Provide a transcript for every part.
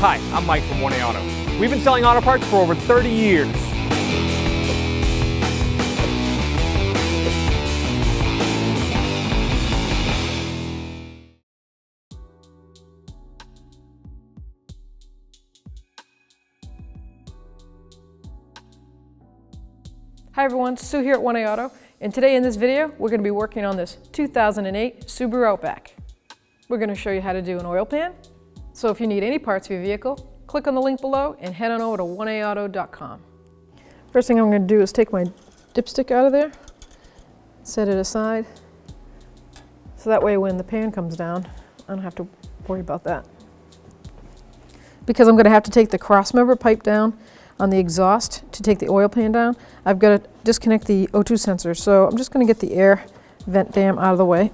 Hi, I'm Mike from 1A Auto. We've been selling auto parts for over 30 years. Hi everyone, Sue here at 1A Auto, and today in this video we're going to be working on this 2008 Subaru Outback. We're going to show you how to do an oil pan. So if you need any parts for your vehicle, click on the link below and head on over to 1aauto.com. First thing I'm going to do is take my dipstick out of there, set it aside, so that way when the pan comes down, I don't have to worry about that. Because I'm going to have to take the crossmember pipe down on the exhaust to take the oil pan down, I've got to disconnect the O2 sensor. So I'm just going to get the air vent dam out of the way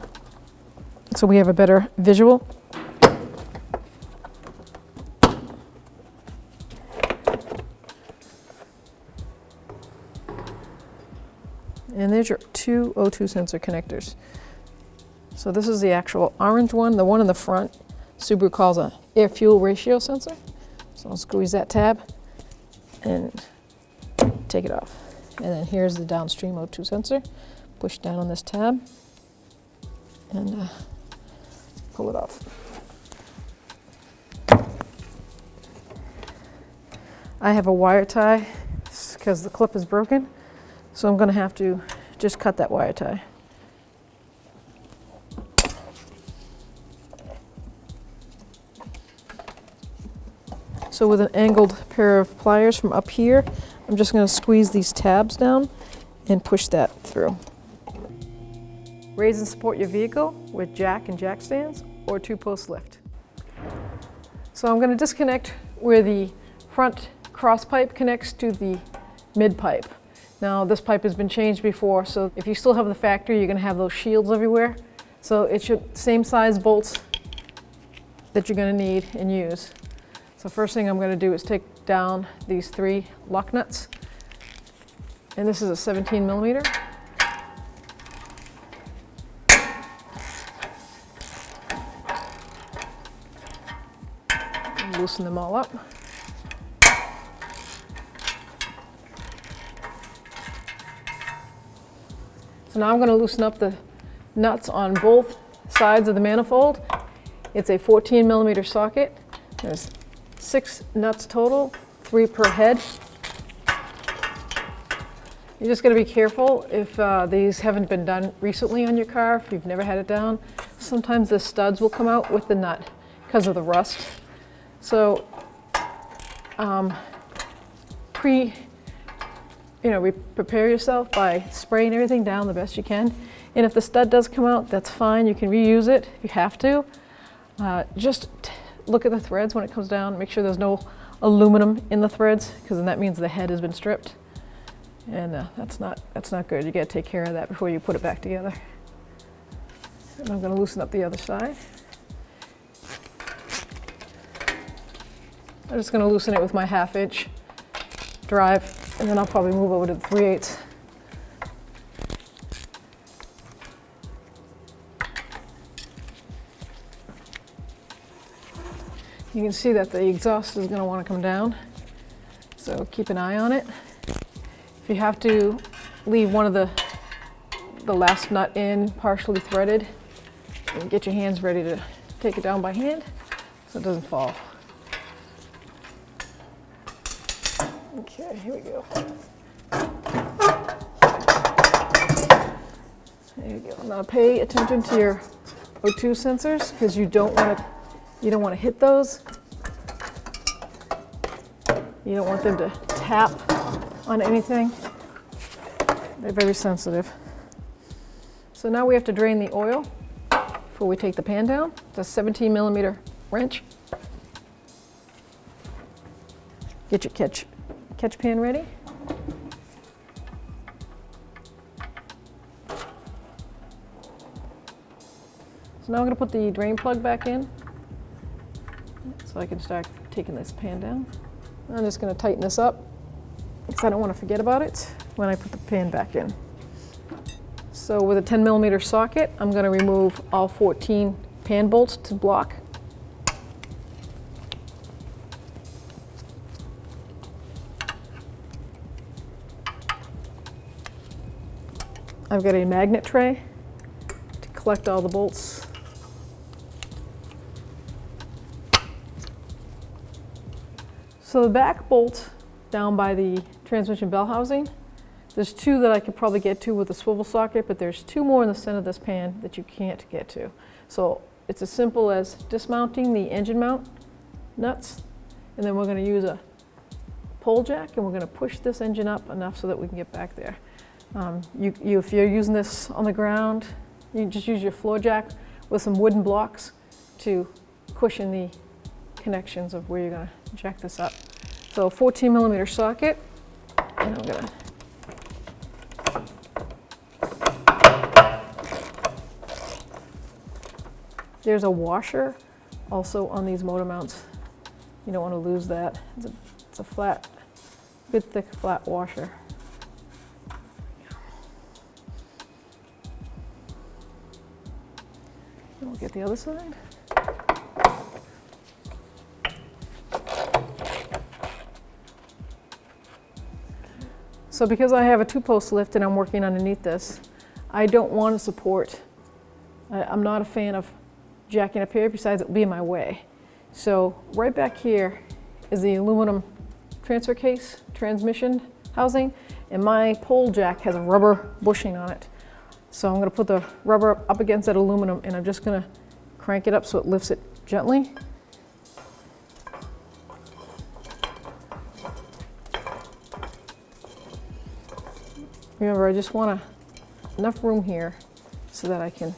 so we have a better visual. And there's your two O2 sensor connectors. So this is the actual orange one, the one in the front, Subaru calls a air-fuel ratio sensor. So I'll squeeze that tab and take it off. And then here's the downstream O2 sensor. Push down on this tab and pull it off. I have a wire tie because the clip is broken, so I'm going to have to just cut that wire tie. So with an angled pair of pliers from up here, I'm just going to squeeze these tabs down and push that through. Raise and support your vehicle with jack and jack stands or 2-post lift. So I'm going to disconnect where the front cross pipe connects to the mid pipe. Now this pipe has been changed before, so if you still have the factory, you're going to have those shields everywhere. So it's your same size bolts that you're going to need and use. So first thing I'm going to do is take down these 3 lock nuts. And this is a 17 millimeter. Loosen them all up. So now I'm going to loosen up the nuts on both sides of the manifold. It's a 14 millimeter socket. There's 6 nuts total, 3 per head. You're just going to be careful if these haven't been done recently on your car, if you've never had it down. Sometimes the studs will come out with the nut because of the rust. So prepare yourself by spraying everything down the best you can. And if the stud does come out, that's fine. You can reuse it if you have to. Just look at the threads when it comes down. Make sure there's no aluminum in the threads, because then that means the head has been stripped. And that's not good. You got to take care of that before you put it back together. And I'm going to loosen up the other side. I'm just going to loosen it with my 1/2 inch drive, and then I'll probably move over to the 3/8. You can see that the exhaust is going to want to come down, so keep an eye on it. If you have to leave one of the last nut in partially threaded, and get your hands ready to take it down by hand so it doesn't fall. Okay, here we go. There you go. Now pay attention to your O2 sensors, because you don't want to hit those. You don't want them to tap on anything. They're very sensitive. So now we have to drain the oil before we take the pan down. It's a 17 millimeter wrench. Get your catch pan ready. So now I'm going to put the drain plug back in so I can start taking this pan down. I'm just going to tighten this up because I don't want to forget about it when I put the pan back in. So with a 10 millimeter socket, I'm going to remove all 14 pan bolts to block. I've got a magnet tray to collect all the bolts. So the back bolt down by the transmission bell housing, there's two that I could probably get to with a swivel socket, but there's two more in the center of this pan that you can't get to. So it's as simple as dismounting the engine mount nuts, and then we're going to use a pole jack and we're going to push this engine up enough so that we can get back there. If you're using this on the ground, you just use your floor jack with some wooden blocks to cushion the connections of where you're going to jack this up. So 14mm socket, and I'm going to there's a washer also on these motor mounts. You don't want to lose that. It's a flat, good thick flat washer. And we'll get the other side. So because I have a 2-post lift and I'm working underneath this, I don't want to support, I'm not a fan of jacking up here, besides it will be in my way. So right back here is the aluminum transfer case transmission housing, and my pole jack has a rubber bushing on it. So I'm going to put the rubber up against that aluminum and I'm just going to crank it up so it lifts it gently. Remember, I just want enough room here so that I can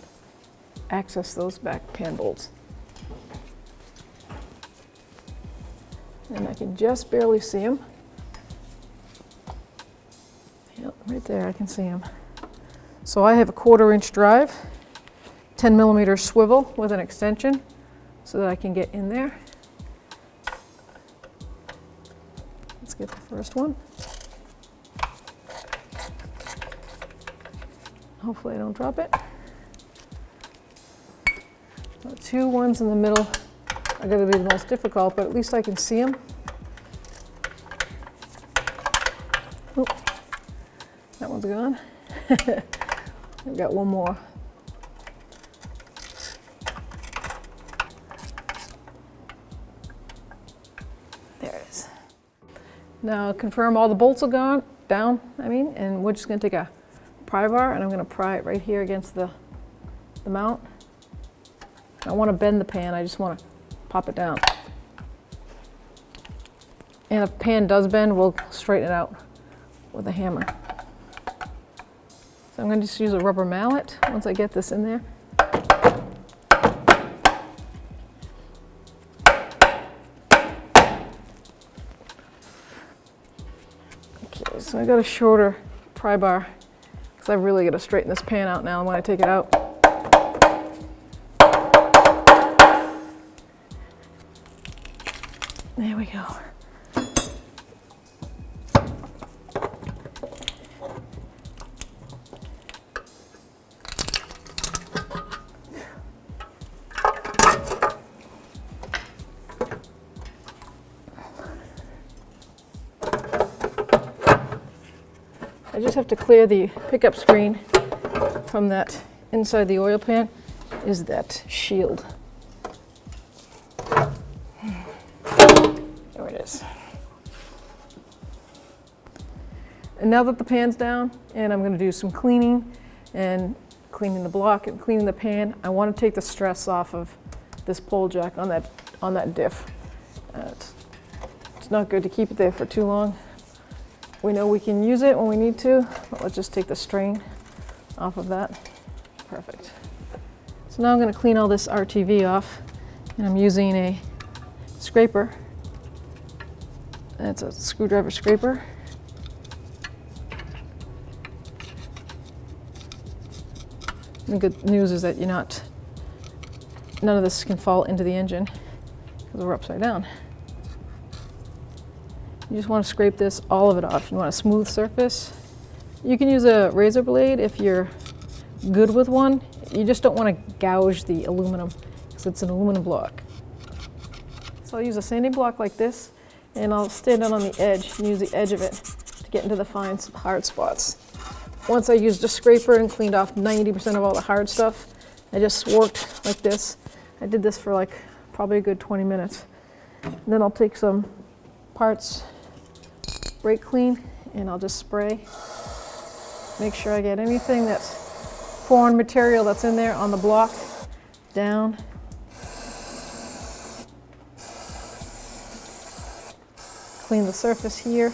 access those back pan bolts. And I can just barely see them. Yep, right there I can see them. So I have a 1/4-inch drive, 10mm swivel with an extension so that I can get in there. Let's get the first one. Hopefully I don't drop it. The 2 ones in the middle are going to be the most difficult, but at least I can see them. Oh, that one's gone. I've got one more. There it is. Now confirm all the bolts are down, and we're just going to take a pry bar and I'm going to pry it right here against the mount. I don't want to bend the pan, I just want to pop it down. And if the pan does bend, we'll straighten it out with a hammer. So I'm going to just use a rubber mallet once I get this in there. Okay, so I got a shorter pry bar because I've really got to straighten this pan out now when I take it out. There we go. I just have to clear the pickup screen from that inside the oil pan, is that shield. There it is. And now that the pan's down and I'm going to do some cleaning and cleaning the block and cleaning the pan, I want to take the stress off of this pole jack on that diff. It's not good to keep it there for too long. We know we can use it when we need to, but let's just take the strain off of that. Perfect. So now I'm going to clean all this RTV off, and I'm using a scraper. That's a screwdriver scraper. The good news is that none of this can fall into the engine because we're upside down. You just want to scrape this, all of it off. You want a smooth surface. You can use a razor blade if you're good with one. You just don't want to gouge the aluminum because it's an aluminum block. So I'll use a sanding block like this, and I'll stand out on the edge and use the edge of it to get into the fine hard spots. once I used a scraper and cleaned off 90% of all the hard stuff, I just worked like this. I did this for like probably a good 20 minutes. And then I'll take some parts, brake clean, and I'll just spray. Make sure I get anything that's foreign material that's in there on the block down. Clean the surface here.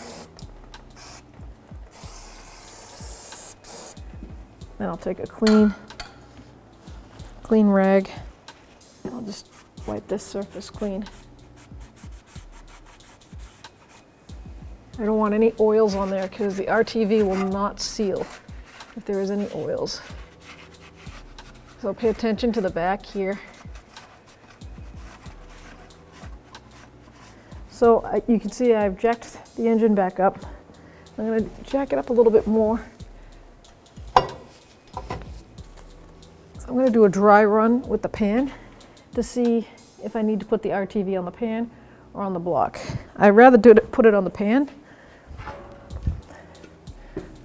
Then I'll take a clean rag. I'll just wipe this surface clean. I don't want any oils on there because the RTV will not seal if there is any oils. So pay attention to the back here. So you can see I've jacked the engine back up. I'm going to jack it up a little bit more. So I'm going to do a dry run with the pan to see if I need to put the RTV on the pan or on the block. I'd rather put it on the pan,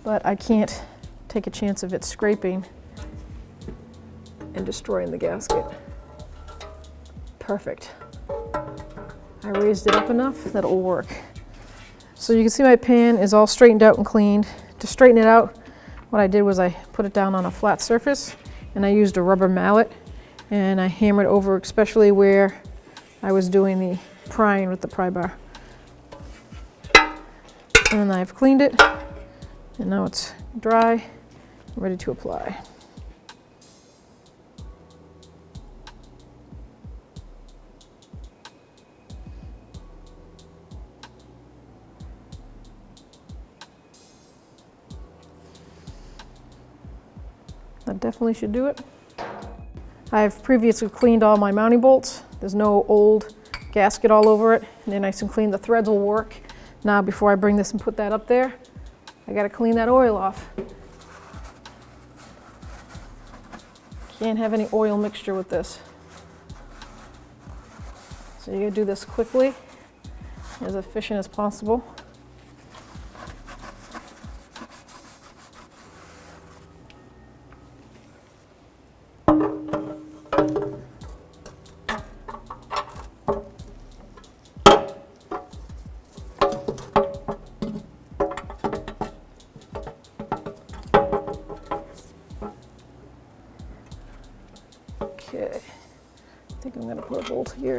but I can't take a chance of it scraping and destroying the gasket. Perfect. I raised it up enough that it'll work. So you can see my pan is all straightened out and cleaned. To straighten it out, what I did was I put it down on a flat surface and I used a rubber mallet and I hammered over, especially where I was doing the prying with the pry bar. And I've cleaned it and now it's dry, ready to apply. That definitely should do it. I've previously cleaned all my mounting bolts. There's no old gasket all over it. And they're nice and clean. The threads will work. Now before I bring this and put that up there, I gotta clean that oil off. Can't have any oil mixture with this. So you gotta do this quickly, as efficient as possible. Okay, I think I'm gonna put a bolt here.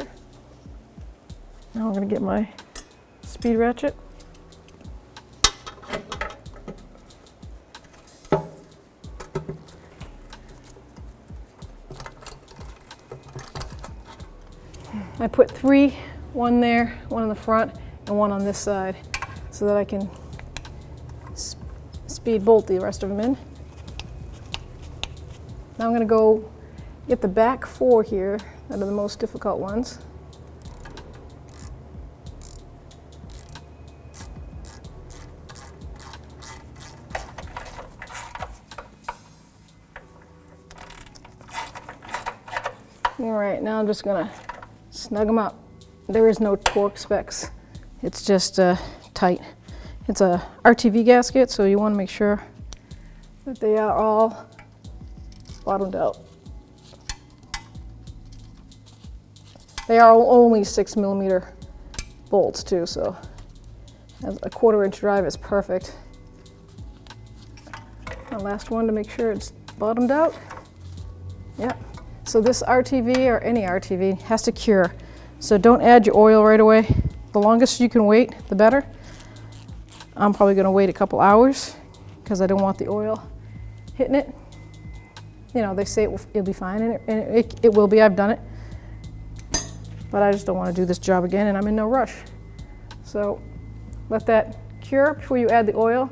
Now I'm gonna get my speed ratchet. I put three, one there, one in the front, and one on this side, so that I can speed bolt the rest of them in. Now I'm gonna go get the back four here, that are the most difficult ones. All right, now I'm just gonna snug them up. There is no torque specs. It's just tight. It's a RTV gasket, so you wanna make sure that they are all bottomed out. They are only 6mm bolts too, so a 1/4" drive is perfect. The last one to make sure it's bottomed out. Yep. So this RTV, or any RTV, has to cure. So don't add your oil right away. The longest you can wait, the better. I'm probably gonna wait a couple hours because I don't want the oil hitting it. You know, they say it'll be fine, and it will be. I've done it. But I just don't want to do this job again, and I'm in no rush. So let that cure before you add the oil.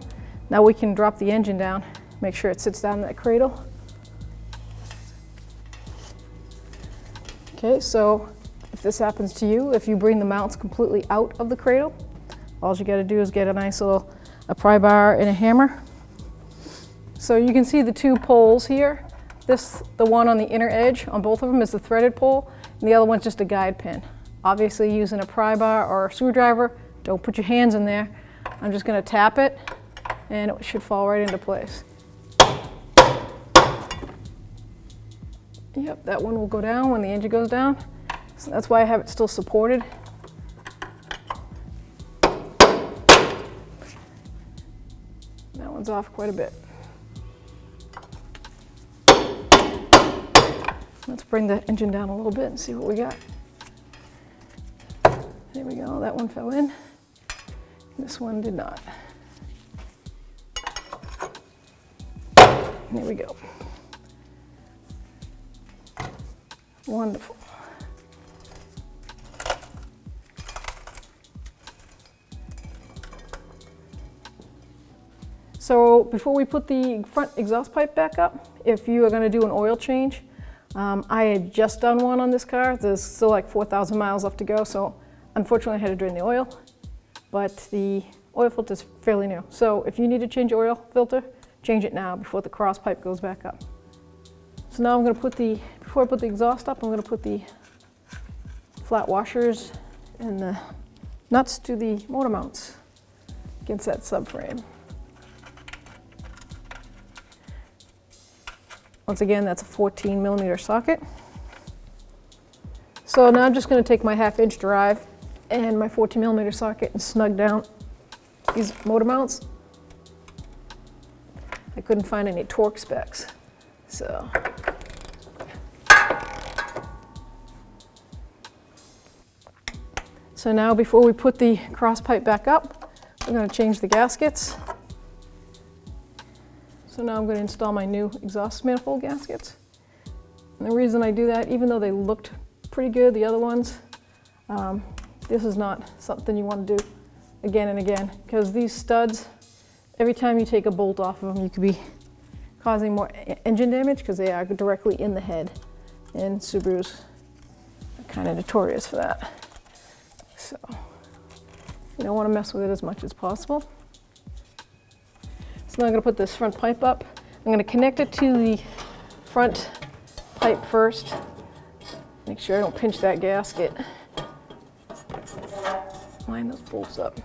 Now we can drop the engine down. Make sure it sits down in that cradle. Okay, so if this happens to you, if you bring the mounts completely out of the cradle, all you got to do is get a nice little pry bar and a hammer. So you can see the two poles here. The one on the inner edge on both of them is the threaded pole, and the other one's just a guide pin. Obviously using a pry bar or a screwdriver, don't put your hands in there. I'm just gonna tap it and it should fall right into place. Yep, that one will go down when the engine goes down. So that's why I have it still supported. That one's off quite a bit. Let's bring the engine down a little bit and see what we got. There we go, that one fell in. This one did not. There we go. Wonderful. So before we put the front exhaust pipe back up, if you are going to do an oil change, I had just done one on this car. There's still like 4,000 miles left to go, so unfortunately I had to drain the oil, but the oil filter is fairly new. So if you need to change your oil filter, change it now before the cross pipe goes back up. So now I'm going to put before I put the exhaust up, I'm going to put the flat washers and the nuts to the motor mounts against that subframe. Once again, that's a 14mm socket. So now I'm just going to take my 1/2-inch drive and my 14mm socket and snug down these motor mounts. I couldn't find any torque specs, so. So now before we put the cross pipe back up, we're going to change the gaskets. So now I'm going to install my new exhaust manifold gaskets. And the reason I do that, even though they looked pretty good, the other ones, this is not something you want to do again and again, because these studs, every time you take a bolt off of them, you could be causing more engine damage because they are directly in the head. And Subarus are kind of notorious for that. So you don't want to mess with it as much as possible. So now I'm going to put this front pipe up. I'm going to connect it to the front pipe first. Make sure I don't pinch that gasket. Line those bolts up.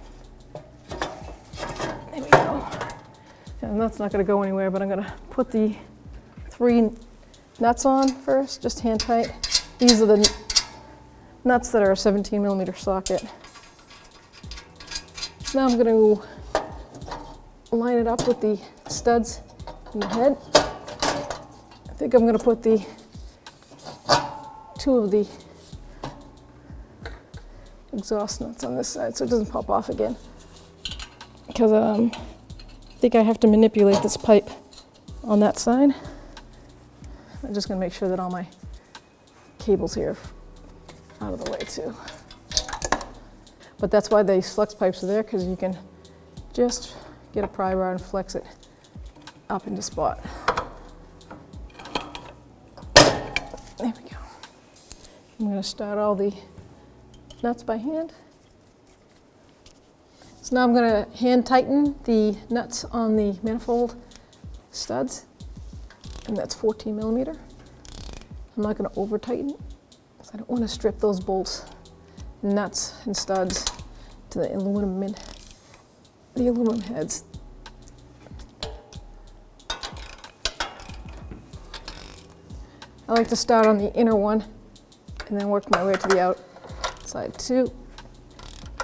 There we go. And that's not going to go anywhere, but I'm going to put the 3 nuts on first, just hand tight. These are the nuts that are a 17mm socket. Now I'm going to line it up with the studs in the head. I think I'm going to put the 2 of the exhaust nuts on this side so it doesn't pop off again. Because I think I have to manipulate this pipe on that side. I'm just going to make sure that all my cables here are out of the way too. But that's why the flex pipes are there, because you can just get a pry bar and flex it up into spot. There we go. I'm going to start all the nuts by hand. So now I'm going to hand tighten the nuts on the manifold studs, and that's 14mm. I'm not going to over tighten it because I don't want to strip those bolts, nuts and studs to the aluminum heads. I like to start on the inner one and then work my way to the outside too.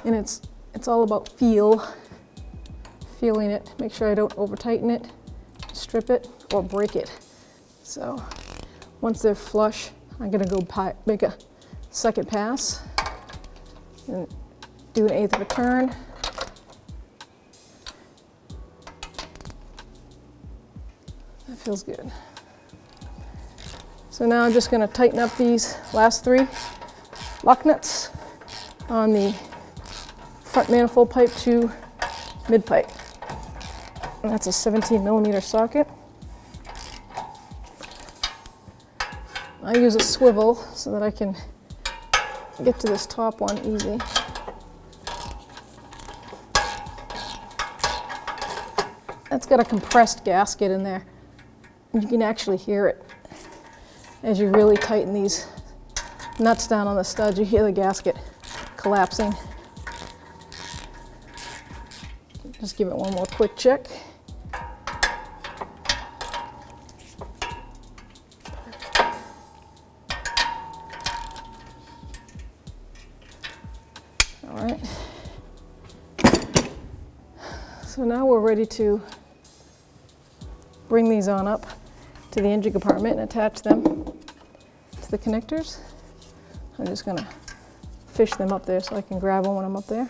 And it's all about feeling it. Make sure I don't over tighten it, strip it, or break it. So once they're flush, I'm gonna go make a second pass and do 1/8 of a turn. That feels good. So now I'm just going to tighten up these last 3 lock nuts on the front manifold pipe to mid pipe. And that's a 17mm socket. I use a swivel so that I can get to this top one easy. That's got a compressed gasket in there. You can actually hear it. As you really tighten these nuts down on the studs, you hear the gasket collapsing. Just give it one more quick check. So now we're ready to bring these on up to the engine compartment and attach them to the connectors. I'm just gonna fish them up there so I can grab them when I'm up there.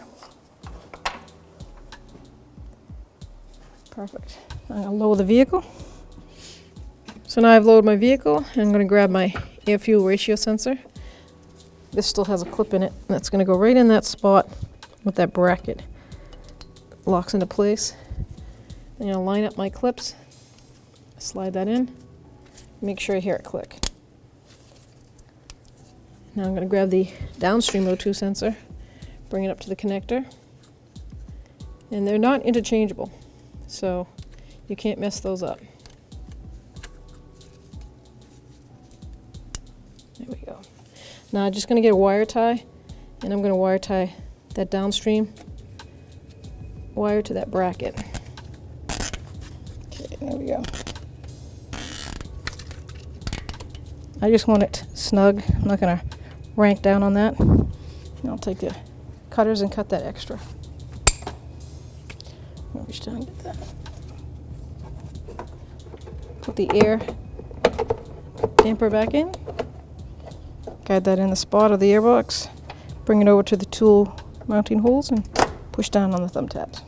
Perfect. I'm gonna lower the vehicle. So now I've lowered my vehicle, and I'm gonna grab my air-fuel ratio sensor. This still has a clip in it, and that's gonna go right in that spot with that bracket. Locks into place. I'm gonna line up my clips, slide that in, make sure I hear it click. Now I'm gonna grab the downstream O2 sensor, bring it up to the connector, and they're not interchangeable, so you can't mess those up. There we go. Now I'm just gonna get a wire tie, and I'm gonna wire tie that downstream wire to that bracket. Okay, there we go. I just want it snug. I'm not gonna rank down on that. I'll take the cutters and cut that extra. Reach down and get that. Put the air damper back in. Guide that in the spot of the airbox. Bring it over to the tool mounting holes and push down on the thumb tabs.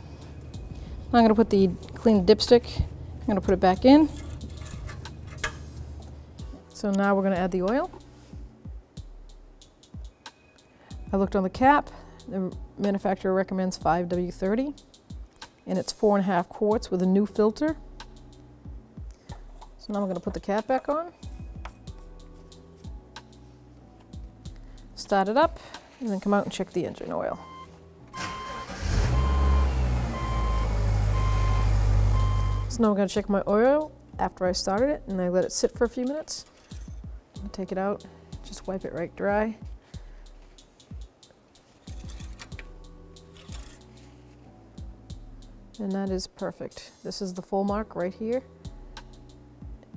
Now I'm going to put the clean dipstick. I'm going to put it back in. So now we're going to add the oil. I looked on the cap. The manufacturer recommends 5W30, and it's 4.5 quarts with a new filter. So now I'm going to put the cap back on. Start it up, and then come out and check the engine oil. So now I'm going to check my oil after I started it, and I let it sit for a few minutes. I'll take it out, just wipe it right dry. And that is perfect. This is the full mark right here.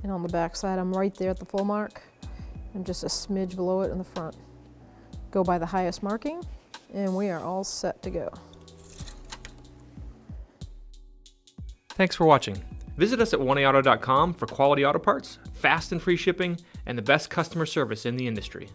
And on the back side, I'm right there at the full mark. I'm just a smidge below it in the front. Go by the highest marking, and we are all set to go. Thanks for watching. Visit us at oneauto.com for quality auto parts, fast and free shipping, and the best customer service in the industry.